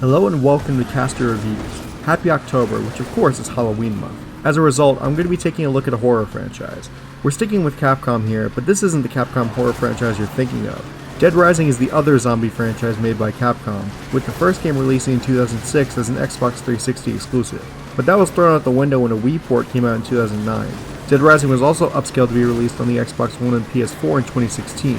Hello and welcome to Castar Reviews. Happy October, which of course is Halloween month. As a result, I'm going to be taking a look at a horror franchise. We're sticking with Capcom here, but this isn't the Capcom horror franchise you're thinking of. Dead Rising is the other zombie franchise made by Capcom, with the first game releasing in 2006 as an Xbox 360 exclusive. But that was thrown out the window when a Wii port came out in 2009. Dead Rising was also upscaled to be released on the Xbox One and PS4 in 2016.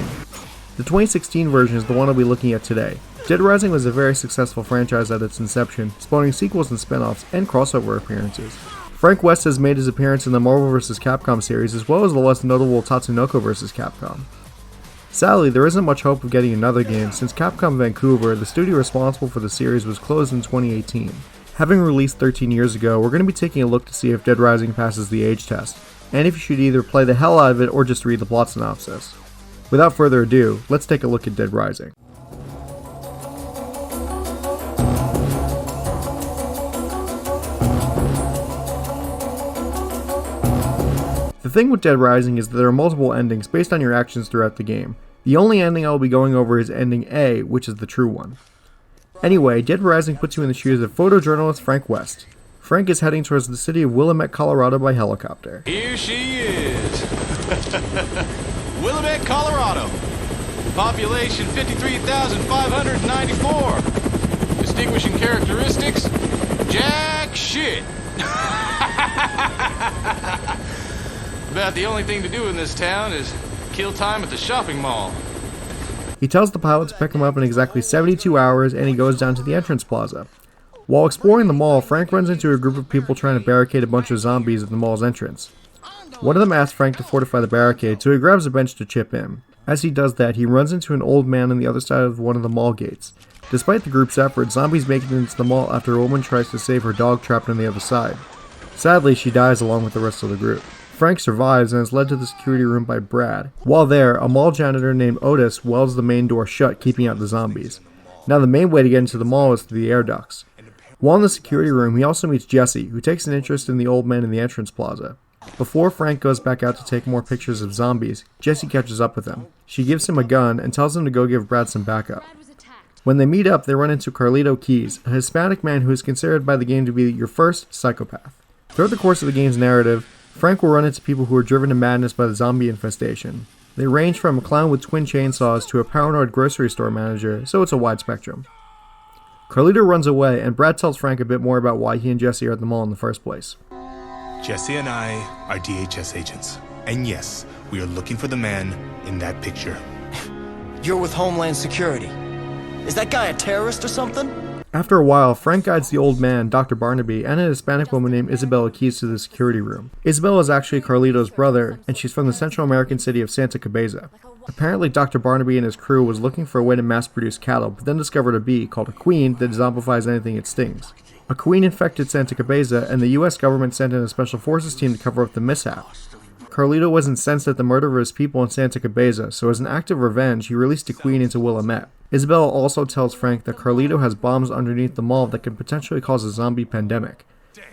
The 2016 version is the one I'll be looking at today. Dead Rising was a very successful franchise at its inception, spawning sequels and spin-offs and crossover appearances. Frank West has made his appearance in the Marvel vs. Capcom series as well as the less notable Tatsunoko vs. Capcom. Sadly, there isn't much hope of getting another game since Capcom Vancouver, the studio responsible for the series, was closed in 2018. Having released 13 years ago, we're going to be taking a look to see if Dead Rising passes the age test, and if you should either play the hell out of it or just read the plot synopsis. Without further ado, let's take a look at Dead Rising. The thing with Dead Rising is that there are multiple endings based on your actions throughout the game. The only ending I will be going over is ending A, which is the true one. Anyway, Dead Rising puts you in the shoes of photojournalist Frank West. Frank is heading towards the city of Willamette, Colorado by helicopter. Here she is! Willamette, Colorado. Population 53,594. Distinguishing characteristics? Jack shit! About the only thing to do in this town is kill time at the shopping mall. He tells the pilot to pick him up in exactly 72 hours and he goes down to the entrance plaza. While exploring the mall, Frank runs into a group of people trying to barricade a bunch of zombies at the mall's entrance. One of them asks Frank to fortify the barricade, so he grabs a bench to chip in. As he does that, he runs into an old man on the other side of one of the mall gates. Despite the group's efforts, zombies make it into the mall after a woman tries to save her dog trapped on the other side. Sadly, she dies along with the rest of the group. Frank survives and is led to the security room by Brad. While there, a mall janitor named Otis welds the main door shut, keeping out the zombies. Now the main way to get into the mall is through the air ducts. While in the security room, he also meets Jesse, who takes an interest in the old man in the entrance plaza. Before Frank goes back out to take more pictures of zombies, Jesse catches up with him. She gives him a gun and tells him to go give Brad some backup. When they meet up, they run into Carlito Keys, a Hispanic man who is considered by the game to be your first psychopath. Throughout the course of the game's narrative, Frank will run into people who are driven to madness by the zombie infestation. They range from a clown with twin chainsaws to a paranoid grocery store manager, so it's a wide spectrum. Carlito runs away, and Brad tells Frank a bit more about why he and Jesse are at the mall in the first place. Jesse and I are DHS agents, and yes, we are looking for the man in that picture. You're with Homeland Security. Is that guy a terrorist or something? After a while, Frank guides the old man, Dr. Barnaby, and a Hispanic woman named Isabella Keys to the security room. Isabella is actually Carlito's brother, and she's from the Central American city of Santa Cabeza. Apparently, Dr. Barnaby and his crew was looking for a way to mass-produce cattle, but then discovered a bee called a queen that zombifies anything it stings. A queen infected Santa Cabeza, and the US government sent in a special forces team to cover up the mishap. Carlito was incensed at the murder of his people in Santa Cabeza, so as an act of revenge, he released a queen into Willamette. Isabella also tells Frank that Carlito has bombs underneath the mall that could potentially cause a zombie pandemic.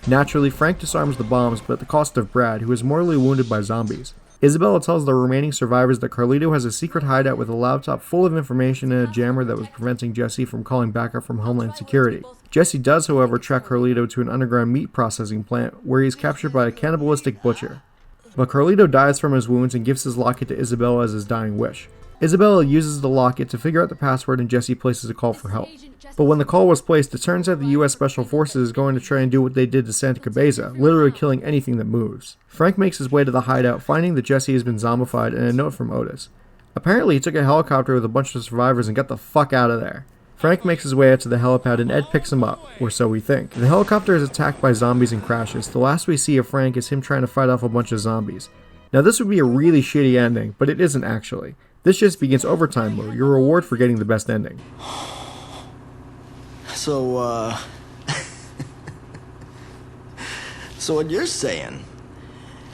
Naturally, Frank disarms the bombs, but at the cost of Brad, who is mortally wounded by zombies. Isabella tells the remaining survivors that Carlito has a secret hideout with a laptop full of information and a jammer that was preventing Jesse from calling backup from Homeland Security. Jesse does, however, track Carlito to an underground meat processing plant, where he is captured by a cannibalistic butcher. But Carlito dies from his wounds and gives his locket to Isabella as his dying wish. Isabella uses the locket to figure out the password and Jesse places a call for help. But when the call was placed, it turns out the US Special Forces is going to try and do what they did to Santa Cabeza, literally killing anything that moves. Frank makes his way to the hideout, finding that Jesse has been zombified and a note from Otis. Apparently he took a helicopter with a bunch of survivors and got the fuck out of there. Frank makes his way out to the helipad and Ed picks him up, or so we think. The helicopter is attacked by zombies and crashes. The last we see of Frank is him trying to fight off a bunch of zombies. Now this would be a really shitty ending, but it isn't actually. This just begins overtime mode, your reward for getting the best ending. So, so what you're saying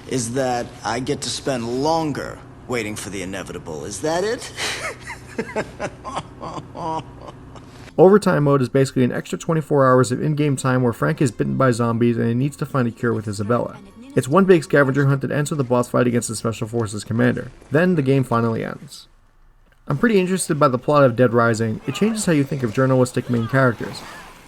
is that I get to spend longer waiting for the inevitable, is that it? Overtime mode is basically an extra 24 hours of in-game time where Frank is bitten by zombies and he needs to find a cure with Isabella. It's one big scavenger hunt that ends with a boss fight against the Special Forces commander. Then the game finally ends. I'm pretty interested by the plot of Dead Rising. It changes how you think of journalistic main characters.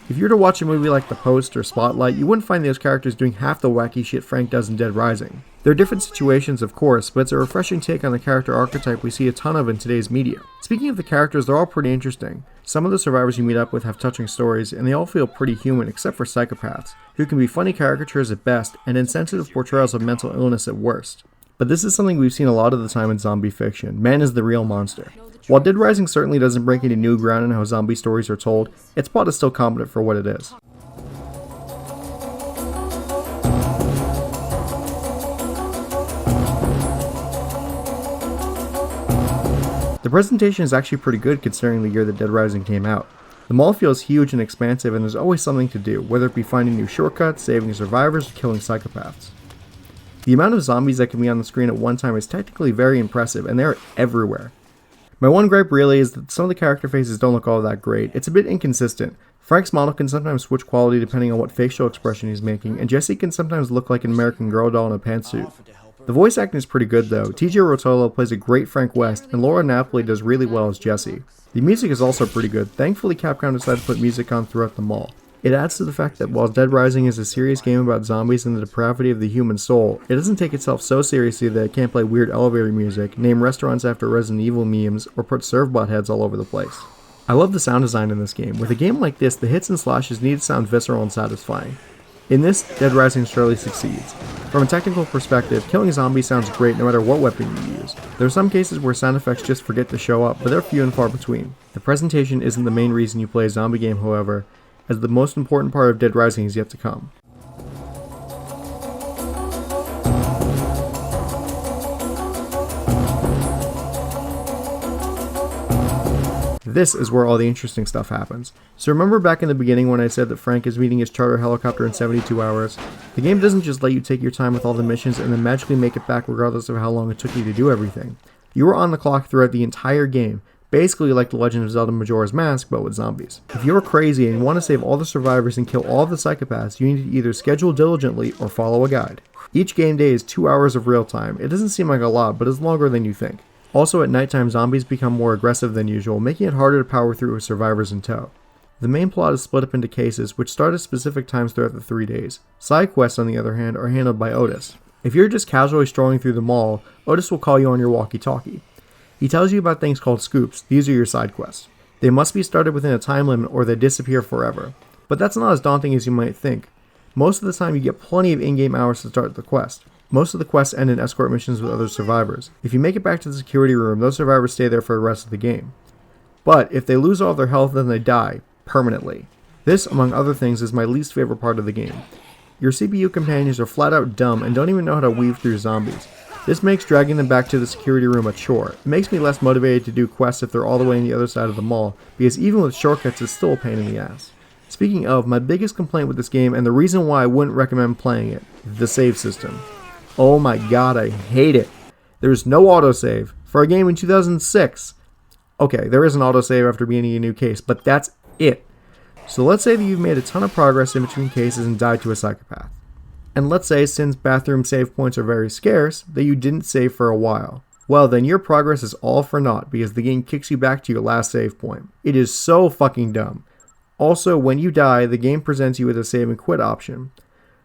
If you were to watch a movie like The Post or Spotlight, you wouldn't find those characters doing half the wacky shit Frank does in Dead Rising. There are different situations, of course, but it's a refreshing take on the character archetype we see a ton of in today's media. Speaking of the characters, they're all pretty interesting. Some of the survivors you meet up with have touching stories, and they all feel pretty human except for psychopaths, who can be funny caricatures at best and insensitive portrayals of mental illness at worst. But this is something we've seen a lot of the time in zombie fiction. Man is the real monster. While Dead Rising certainly doesn't break any new ground in how zombie stories are told, its plot is still competent for what it is. The presentation is actually pretty good considering the year that Dead Rising came out. The mall feels huge and expansive, and there's always something to do, whether it be finding new shortcuts, saving survivors, or killing psychopaths. The amount of zombies that can be on the screen at one time is technically very impressive, and they're everywhere. My one gripe really is that some of the character faces don't look all that great. It's a bit inconsistent. Frank's model can sometimes switch quality depending on what facial expression he's making, and Jesse can sometimes look like an American Girl doll in a pantsuit. The voice acting is pretty good though. TJ Rotolo plays a great Frank West, and Laura Napoli does really well as Jesse. The music is also pretty good. Thankfully, Capcom decided to put music on throughout the mall. It adds to the fact that while Dead Rising is a serious game about zombies and the depravity of the human soul, it doesn't take itself so seriously that it can't play weird elevator music, name restaurants after Resident Evil memes, or put serve-bot heads all over the place. I love the sound design in this game. With a game like this, the hits and slashes need to sound visceral and satisfying. In this, Dead Rising surely succeeds. From a technical perspective, killing zombies sounds great no matter what weapon you use. There are some cases where sound effects just forget to show up, but they're few and far between. The presentation isn't the main reason you play a zombie game, however, as the most important part of Dead Rising is yet to come. This is where all the interesting stuff happens. So remember back in the beginning when I said that Frank is meeting his charter helicopter in 72 hours? The game doesn't just let you take your time with all the missions and then magically make it back regardless of how long it took you to do everything. You are on the clock throughout the entire game, basically like The Legend of Zelda Majora's Mask, but with zombies. If you're crazy and you want to save all the survivors and kill all the psychopaths, you need to either schedule diligently or follow a guide. Each game day is 2 hours of real time. It doesn't seem like a lot, but it's longer than you think. Also at nighttime, zombies become more aggressive than usual, making it harder to power through with survivors in tow. The main plot is split up into cases, which start at specific times throughout the 3 days. Side quests, on the other hand, are handled by Otis. If you're just casually strolling through the mall, Otis will call you on your walkie-talkie. He tells you about things called scoops. These are your side quests. They must be started within a time limit or they disappear forever. But that's not as daunting as you might think. Most of the time you get plenty of in-game hours to start the quest. Most of the quests end in escort missions with other survivors. If you make it back to the security room, those survivors stay there for the rest of the game. But if they lose all their health, then they die, permanently. This, among other things, is my least favorite part of the game. Your CPU companions are flat out dumb and don't even know how to weave through zombies. This makes dragging them back to the security room a chore. It makes me less motivated to do quests if they're all the way on the other side of the mall, because even with shortcuts it's still a pain in the ass. Speaking of, my biggest complaint with this game, and the reason why I wouldn't recommend playing it, the save system. Oh my god, I hate it. There's no autosave for a game in 2006. Okay, there is an autosave after beginning a new case, but that's it. So let's say that you've made a ton of progress in between cases and died to a psychopath. And let's say, since bathroom save points are very scarce, that you didn't save for a while. Well, then your progress is all for naught because the game kicks you back to your last save point. It is so fucking dumb. Also, when you die, the game presents you with a save and quit option.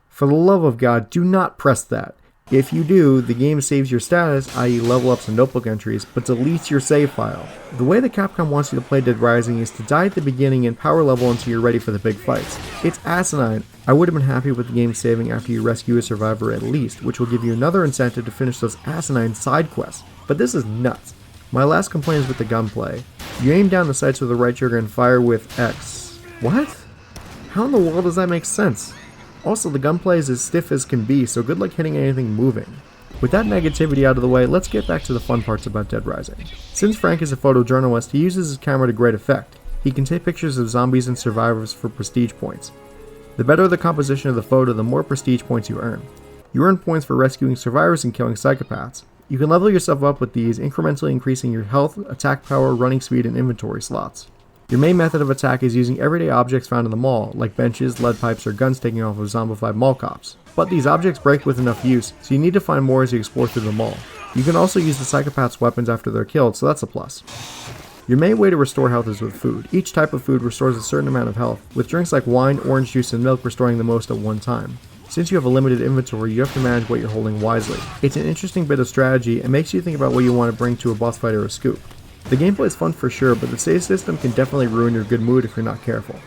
For the love of God, do not press that. If you do, the game saves your status, i.e. level ups and notebook entries, but deletes your save file. The way that Capcom wants you to play Dead Rising is to die at the beginning and power level until you're ready for the big fights. It's asinine. I would have been happy with the game saving after you rescue a survivor at least, which will give you another incentive to finish those asinine side quests. But this is nuts. My last complaint is with the gunplay. You aim down the sights with the right trigger and fire with X. What? How in the world does that make sense? Also, the gunplay is as stiff as can be, so good luck hitting anything moving. With that negativity out of the way, let's get back to the fun parts about Dead Rising. Since Frank is a photojournalist, he uses his camera to great effect. He can take pictures of zombies and survivors for prestige points. The better the composition of the photo, the more prestige points you earn. You earn points for rescuing survivors and killing psychopaths. You can level yourself up with these, incrementally increasing your health, attack power, running speed, and inventory slots. Your main method of attack is using everyday objects found in the mall, like benches, lead pipes, or guns taken off of zombified mall cops. But these objects break with enough use, so you need to find more as you explore through the mall. You can also use the psychopaths' weapons after they're killed, so that's a plus. Your main way to restore health is with food. Each type of food restores a certain amount of health, with drinks like wine, orange juice, and milk restoring the most at one time. Since you have a limited inventory, you have to manage what you're holding wisely. It's an interesting bit of strategy and makes you think about what you want to bring to a boss fight or a scoop. The gameplay is fun for sure, but the save system can definitely ruin your good mood if you're not careful.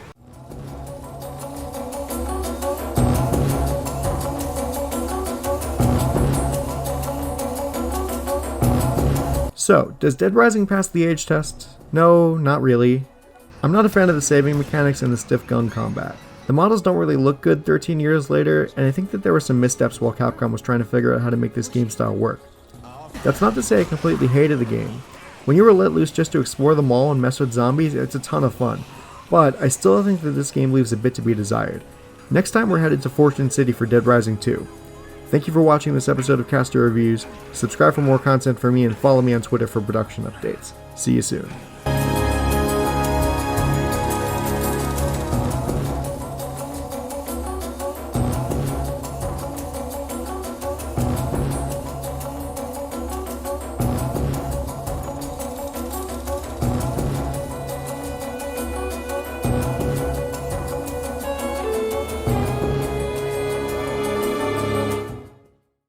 So, does Dead Rising pass the age test? No, not really. I'm not a fan of the saving mechanics and the stiff gun combat. The models don't really look good 13 years later, and I think that there were some missteps while Capcom was trying to figure out how to make this game style work. That's not to say I completely hated the game. When you were let loose just to explore the mall and mess with zombies, it's a ton of fun. But I still think that this game leaves a bit to be desired. Next time we're headed to Fortune City for Dead Rising 2. Thank you for watching this episode of Castar Reviews. Subscribe for more content from me and follow me on Twitter for production updates. See you soon.